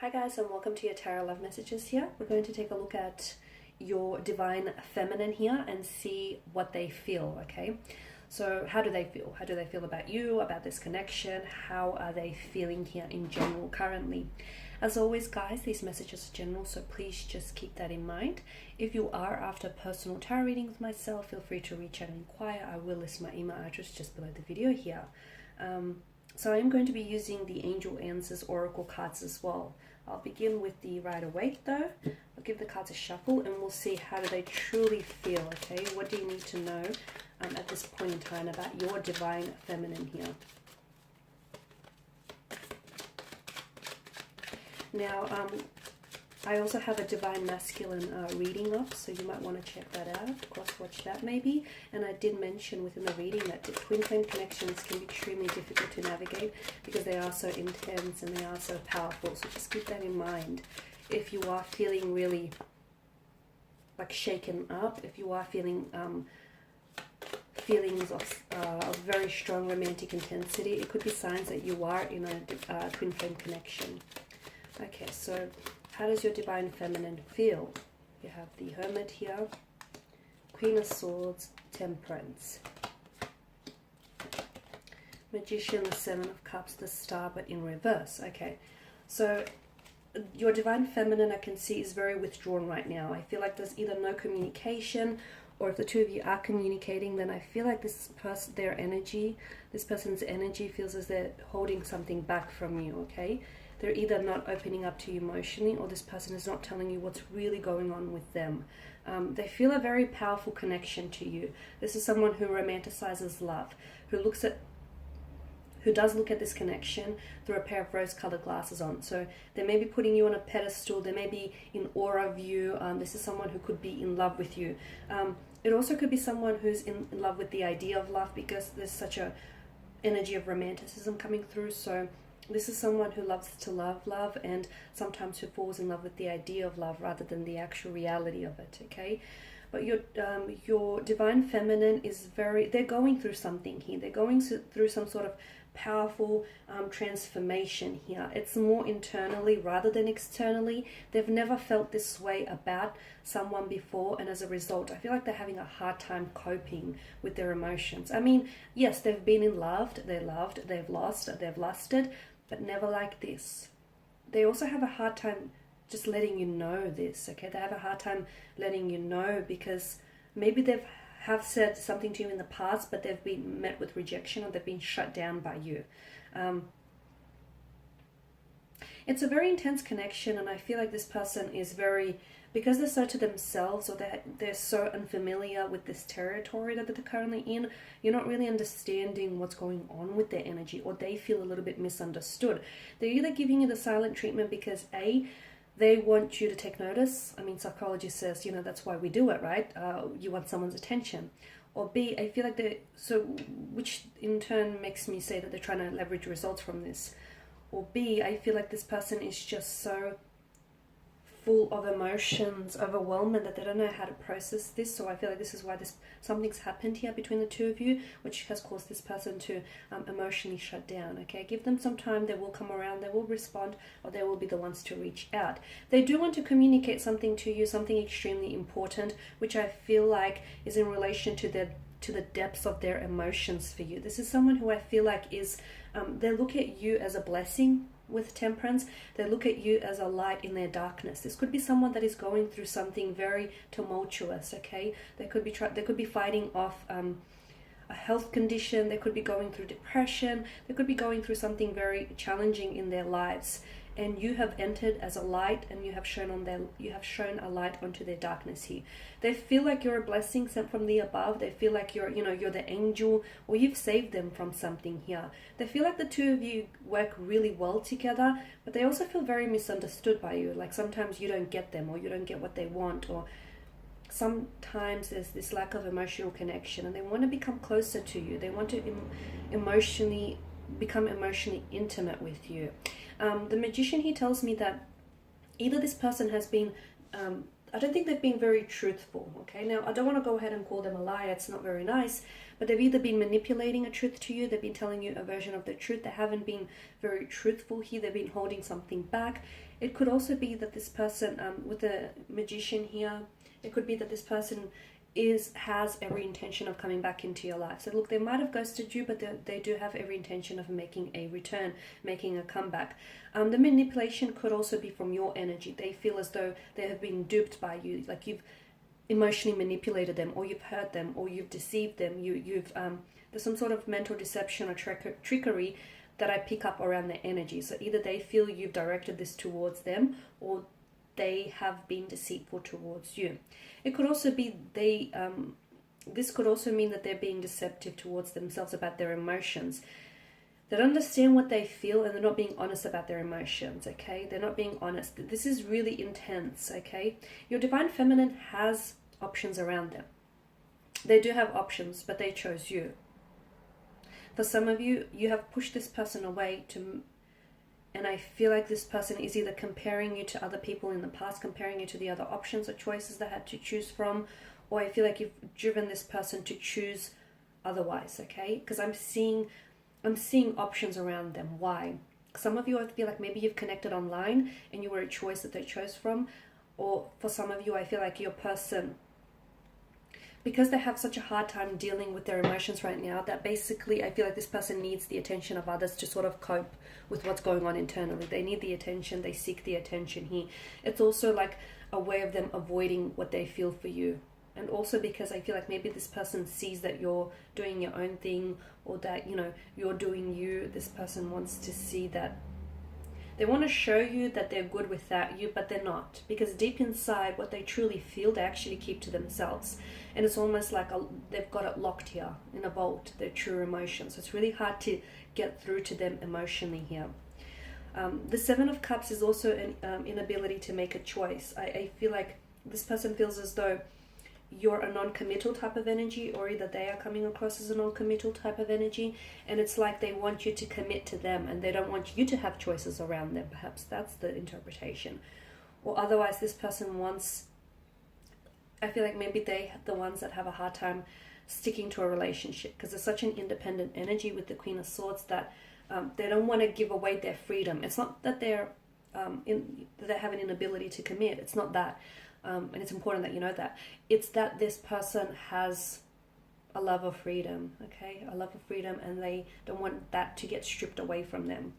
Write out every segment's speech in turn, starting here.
Hi guys, and welcome to your Tarot Love Messages here. We're going to take a look at your Divine Feminine here and see what they feel, okay? So how do they feel? How do they feel about you, about this connection? How are they feeling here in general currently? As always, guys, these messages are general, so please just keep that in mind. If you are after personal tarot reading with myself, feel free to reach out and inquire. I will list my email address just below the video here. So I'm going to be using the Angel Answers Oracle cards as well. I'll begin with the Rider-Waite though. I'll give the cards a shuffle and we'll see how do they truly feel, okay? What do you need to know at this point in time about your Divine Feminine here? Now, I also have a Divine Masculine reading up, so you might want to check that out, cross-watch that maybe. And I did mention within the reading that the twin flame connections can be extremely difficult to navigate because they are so intense and they are so powerful. So just keep that in mind. If you are feeling really like shaken up, if you are feeling feelings of very strong romantic intensity, it could be signs that you are in a twin flame connection. Okay, so how does your Divine Feminine feel? You have the Hermit here, Queen of Swords, Temperance, Magician, the Seven of Cups, the Star, but in reverse. Okay, so your Divine Feminine, I can see, is very withdrawn right now. I feel like there's either no communication, or if the two of you are communicating, then I feel like this person's energy feels as they're holding something back from you, okay? They're either not opening up to you emotionally, or this person is not telling you what's really going on with them. They feel a very powerful connection to you. This is someone who romanticizes love, who does look at this connection through a pair of rose-colored glasses on. So they may be putting you on a pedestal, they may be in awe of you. This is someone who could be in love with you. It also could be someone who's in love with the idea of love, because there's such a energy of romanticism coming through. So this is someone who loves to love, and sometimes who falls in love with the idea of love rather than the actual reality of it, okay? But your Divine Feminine is they're going through something here. They're going through some sort of powerful transformation here. It's more internally rather than externally. They've never felt this way about someone before, and as a result, I feel like they're having a hard time coping with their emotions. I mean, yes, they've been in loved, they've lost, they've lusted, but never like this. They also have a hard time just letting you know this, okay? They have a hard time letting you know because maybe have said something to you in the past, but they've been met with rejection, or they've been shut down by you. It's a very intense connection, and I feel like this person is because they're so to themselves, or they're so unfamiliar with this territory that they're currently in, you're not really understanding what's going on with their energy, or they feel a little bit misunderstood. They're either giving you the silent treatment because A, they want you to take notice. I mean, psychology says, that's why we do it, right? You want someone's attention. Or B, I feel like which in turn makes me say that they're trying to leverage results from this. Or B, I feel like this person is just so full of emotions, overwhelmed, that they don't know how to process this. So I feel like this is why something's happened here between the two of you, which has caused this person to emotionally shut down. Okay, give them some time. They will come around, they will respond, or they will be the ones to reach out. They do want to communicate something to you, something extremely important, which I feel like is in relation to the depths of their emotions for you. This is someone who I feel like is they look at you as a blessing. With Temperance, they look at you as a light in their darkness. This could be someone that is going through something very tumultuous, okay? They could be fighting off a health condition. They could be going through depression. They could be going through something very challenging in their lives. And you have entered as a light, and you have shown a light onto their darkness here. They feel like you're a blessing sent from the above. They feel like you're the angel, or you've saved them from something here. They feel like the two of you work really well together, but they also feel very misunderstood by you. Like sometimes you don't get them, or you don't get what they want, or sometimes there's this lack of emotional connection, and they want to become closer to you. They want to become emotionally intimate with you. The Magician, he tells me that either this person has been I don't think they've been very truthful, okay? Now, I don't want to go ahead and call them a liar. It's not very nice. But they've either been manipulating a truth to you. They've been telling you a version of the truth. They haven't been very truthful here. They've been holding something back. It could also be that this person, with the Magician here, it could be that this person has every intention of coming back into your life. So look, they might have ghosted you, but they do have every intention of making a return, making a comeback. The manipulation could also be from your energy. They feel as though they have been duped by you, like you've emotionally manipulated them, or you've hurt them, or you've deceived them. There's some sort of mental deception or trickery that I pick up around their energy. So either they feel you've directed this towards them, or they have been deceitful towards you. It could also be this could also mean that they're being deceptive towards themselves about their emotions. They don't understand what they feel, and they're not being honest about their emotions, okay? They're not being honest. This is really intense, okay? Your Divine Feminine has options around them. They do have options, but they chose you. For some of you, you have pushed this person away and I feel like this person is either comparing you to other people in the past, comparing you to the other options or choices they had to choose from, or I feel like you've driven this person to choose otherwise, okay? Because I'm seeing options around them. Why? Some of you, I feel like maybe you've connected online and you were a choice that they chose from, or for some of you, I feel like your person, because they have such a hard time dealing with their emotions right now, that basically I feel like this person needs the attention of others to sort of cope with what's going on internally. They need the attention, they seek the attention here. It's also like a way of them avoiding what they feel for you. And also because I feel like maybe this person sees that you're doing your own thing, or that, you know, you're doing you. This person wants to see that. They want to show you that they're good without you, but they're not. Because deep inside, what they truly feel, they actually keep to themselves. And it's almost like they've got it locked here in a vault, their true emotions. So it's really hard to get through to them emotionally here. The Seven of Cups is also an inability to make a choice. I feel like this person feels as though you're a non-committal type of energy, or either they are coming across as a non-committal type of energy, and it's like they want you to commit to them and they don't want you to have choices around them. Perhaps that's the interpretation. Or otherwise this person wants, I feel like maybe they're the ones that have a hard time sticking to a relationship, because there's such an independent energy with the Queen of Swords that they don't want to give away their freedom. It's not that they have an inability to commit. It's not that. And it's important that you know that. It's that this person has a love of freedom, okay? A love of freedom, and they don't want that to get stripped away from them.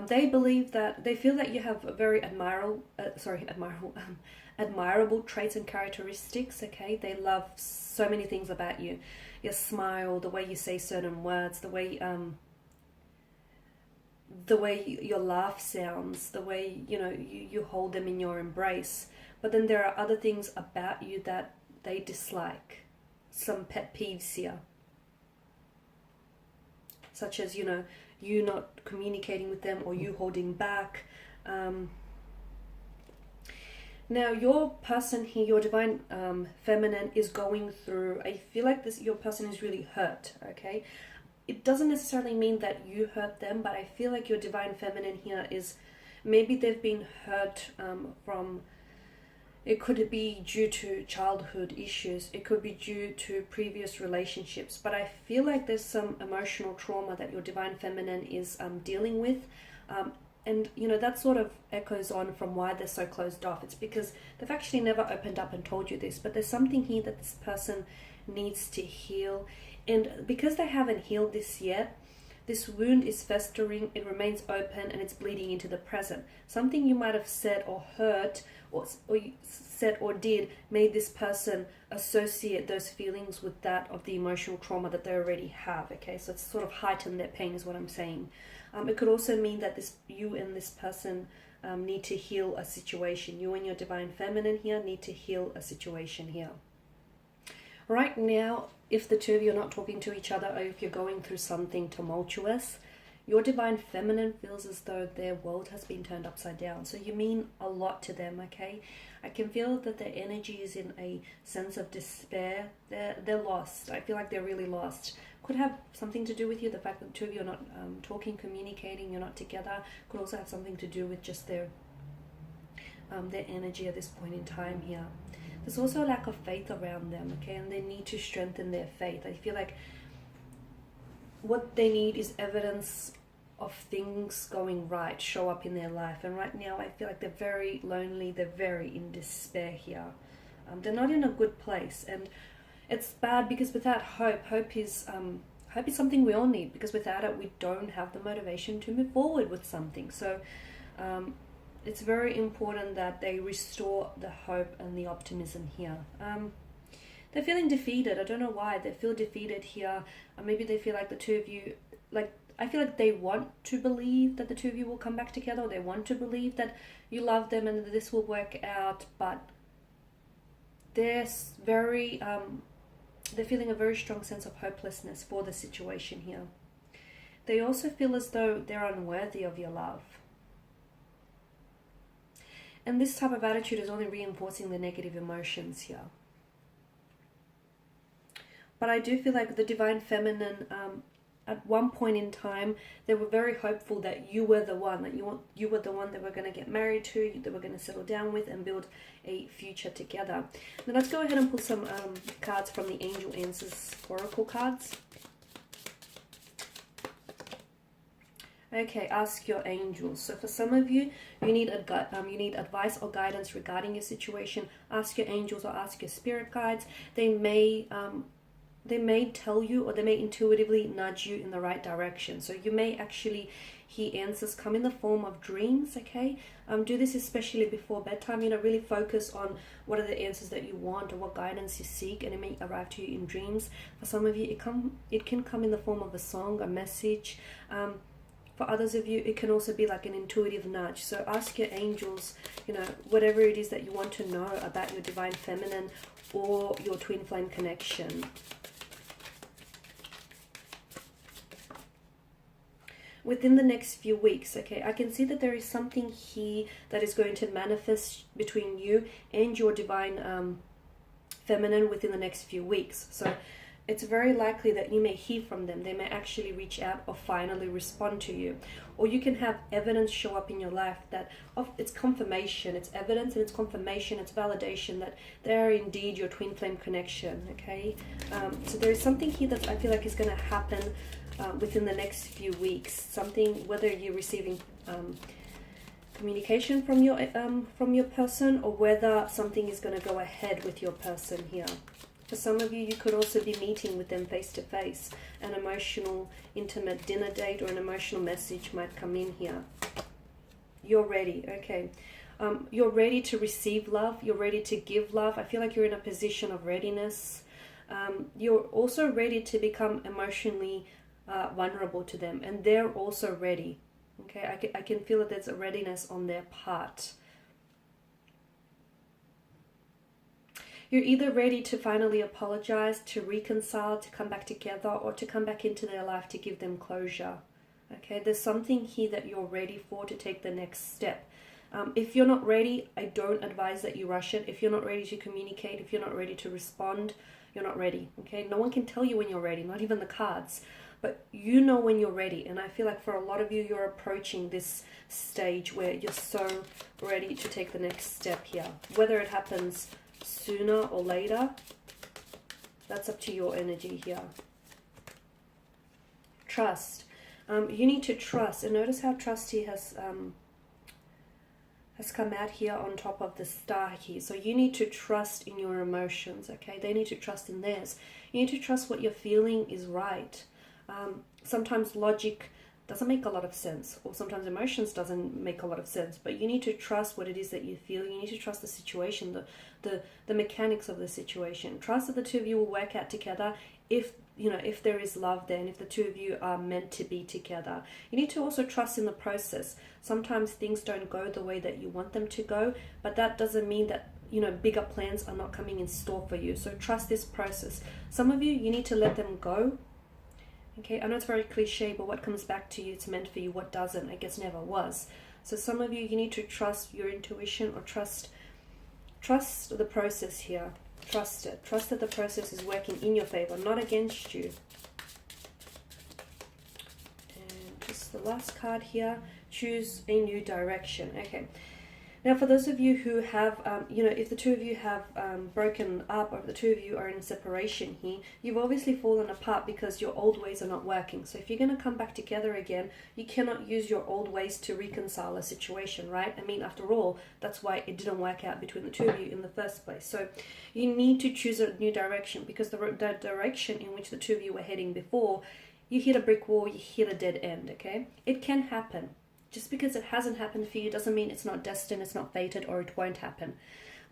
They believe that, they feel that you have very admirable traits and characteristics, okay? They love so many things about you. Your smile, the way you say certain words, the way your laugh sounds, the way, you know, you hold them in your embrace. But then there are other things about you that they dislike. Some pet peeves here. Such as, you know, you not communicating with them, or you holding back. Now, your person here, your Divine Feminine, is going through, I feel like your person is really hurt, okay? It doesn't necessarily mean that you hurt them, but I feel like your Divine Feminine here is, maybe they've been hurt from, it could be due to childhood issues, it could be due to previous relationships, but I feel like there's some emotional trauma that your Divine Feminine is dealing with. And, you know, that sort of echoes on from why they're so closed off. It's because they've actually never opened up and told you this, but there's something here that this person needs to heal. And because they haven't healed this yet, this wound is festering, it remains open, and it's bleeding into the present. Something you might have said or heard, or you said or did, made this person associate those feelings with that of the emotional trauma that they already have, okay? So it's sort of heightened their pain is what I'm saying. It could also mean that you and this person need to heal a situation. You and your Divine Feminine here need to heal a situation here. Right now, if the two of you are not talking to each other, or if you're going through something tumultuous, your Divine Feminine feels as though their world has been turned upside down. So you mean a lot to them, okay? I can feel that their energy is in a sense of despair. They're lost. I feel like they're really lost. Could have something to do with you, the fact that the two of you are not talking, communicating, you're not together. Could also have something to do with just their energy at this point in time here. There's also a lack of faith around them, okay, and they need to strengthen their faith. I feel like what they need is evidence of things going right, show up in their life. And right now I feel like they're very lonely, they're very in despair here. They're not in a good place, and it's bad because without hope, hope is something we all need, because without it we don't have the motivation to move forward with something. So it's very important that they restore the hope and the optimism here. They're feeling defeated. I don't know why they feel defeated here. Maybe they feel like the two of you, like, I feel like they want to believe that the two of you will come back together, or they want to believe that you love them and that this will work out, but they're feeling a very strong sense of hopelessness for the situation here. They also feel as though they're unworthy of your love. And this type of attitude is only reinforcing the negative emotions here. But I do feel like the Divine Feminine, at one point in time, they were very hopeful that you were the one, that you were the one they were going to get married to, they were going to settle down with and build a future together. Now let's go ahead and pull some cards from the Angel Answers Oracle cards. Okay, ask your angels. So for some of you, you need advice or guidance regarding your situation. Ask your angels or ask your spirit guides. They may tell you, or they may intuitively nudge you in the right direction. So you may actually hear answers come in the form of dreams, okay? Do this especially before bedtime. Really focus on what are the answers that you want or what guidance you seek, and it may arrive to you in dreams. For some of you, it can come in the form of a song, a message. For others of you, it can also be like an intuitive nudge. So ask your angels, whatever it is that you want to know about your Divine Feminine or your twin flame connection. Within the next few weeks, okay, I can see that there is something here that is going to manifest between you and your Divine Feminine within the next few weeks. So it's very likely that you may hear from them. They may actually reach out or finally respond to you. Or you can have evidence show up in your life that it's confirmation, it's evidence and it's confirmation, it's validation that they are indeed your twin flame connection, okay? So there is something here that I feel like is going to happen within the next few weeks. Something, whether you're receiving communication from your person, or whether something is going to go ahead with your person here. For some of you, you could also be meeting with them face to face. An emotional, intimate dinner date or an emotional message might come in here. You're ready, okay. You're ready to receive love. You're ready to give love. I feel like you're in a position of readiness. You're also ready to become emotionally vulnerable to them, and they're also ready. Okay, I can feel that there's a readiness on their part. You're either ready to finally apologize, to reconcile, to come back together, or to come back into their life to give them closure. Okay, there's something here that you're ready for, to take the next step. If you're not ready, I don't advise that you rush it. If you're not ready to communicate, if you're not ready to respond, you're not ready. Okay, no one can tell you when you're ready, not even the cards. But you know when you're ready. And I feel like for a lot of you, you're approaching this stage where you're so ready to take the next step here. Whether it happens sooner or later, that's up to your energy here. Trust. You need to trust. And notice how trust here has come out here on top of the star here. So you need to trust in your emotions, okay? They need to trust in theirs. You need to trust what you're feeling is right. Sometimes logic doesn't make a lot of sense, or sometimes emotions doesn't make a lot of sense, but you need to trust what it is that you feel. You need to trust the situation, the mechanics of the situation. Trust that the two of you will work out together if there is love there, and if the two of you are meant to be together. You need to also trust in the process. Sometimes things don't go the way that you want them to go, but that doesn't mean that bigger plans are not coming in store for you. So trust this process. Some of you need to let them go. Okay, I know it's very cliche, but what comes back to you, it's meant for you. What doesn't, I guess never was. So some of you need to trust your intuition, or trust the process here. Trust it. Trust that the process is working in your favor, not against you. And just the last card here, choose a new direction. Okay. Now, for those of you who have, if the two of you have broken up, or if the two of you are in separation here, you've obviously fallen apart because your old ways are not working. So if you're going to come back together again, you cannot use your old ways to reconcile a situation, right? I mean, after all, that's why it didn't work out between the two of you in the first place. So you need to choose a new direction, because the direction in which the two of you were heading before, you hit a brick wall, you hit a dead end, okay? It can happen. Just because it hasn't happened for you doesn't mean it's not destined, it's not fated, or it won't happen.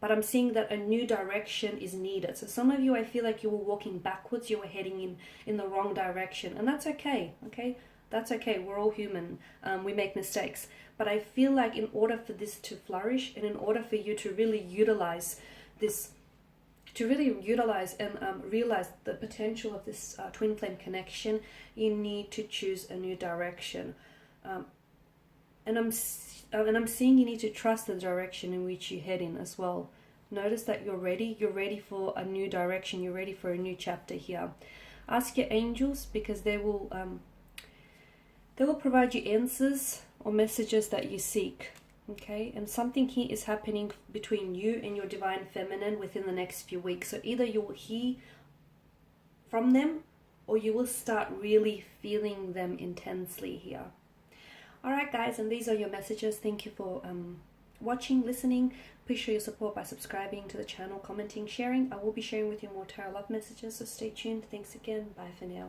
But I'm seeing that a new direction is needed. So some of you, I feel like you were walking backwards, you were heading in the wrong direction. And that's okay, okay? That's okay, we're all human, we make mistakes. But I feel like in order for this to flourish, and in order for you to really utilize this, and realize the potential of this twin flame connection, you need to choose a new direction. And I'm seeing you need to trust the direction in which you're heading as well. Notice that you're ready for a new direction, you're ready for a new chapter here. Ask your angels, because they will provide you answers or messages that you seek, okay? And something here is happening between you and your divine feminine within the next few weeks. So either you will hear from them, or you will start really feeling them intensely here. Alright guys, and these are your messages. Thank you for watching, listening. Please show your support by subscribing to the channel, commenting, sharing. I will be sharing with you more tarot love messages, so stay tuned. Thanks again. Bye for now.